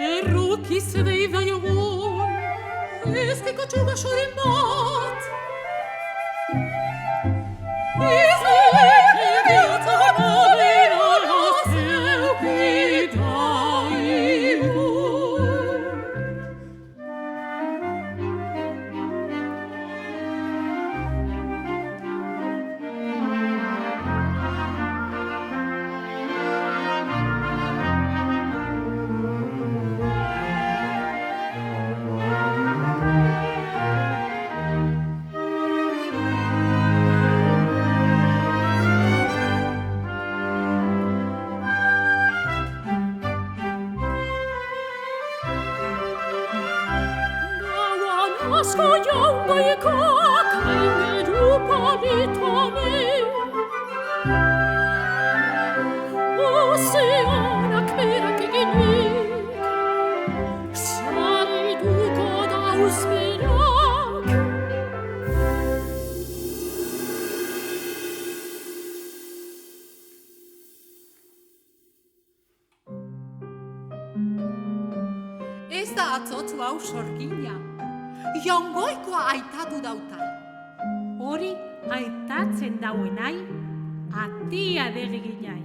Errukiz deida jogun, ezke kotxuga soren bat. Izleke bihotza badera zeukita igun. Asko jaungoikoak haimeru politomen. Ozeanak berak eginik, sarituko dauz berak. Ez da atzotzu hau sorgina. Jongoikoa aitatu dautai. Hori aitatzen dauenai, atia degiginai.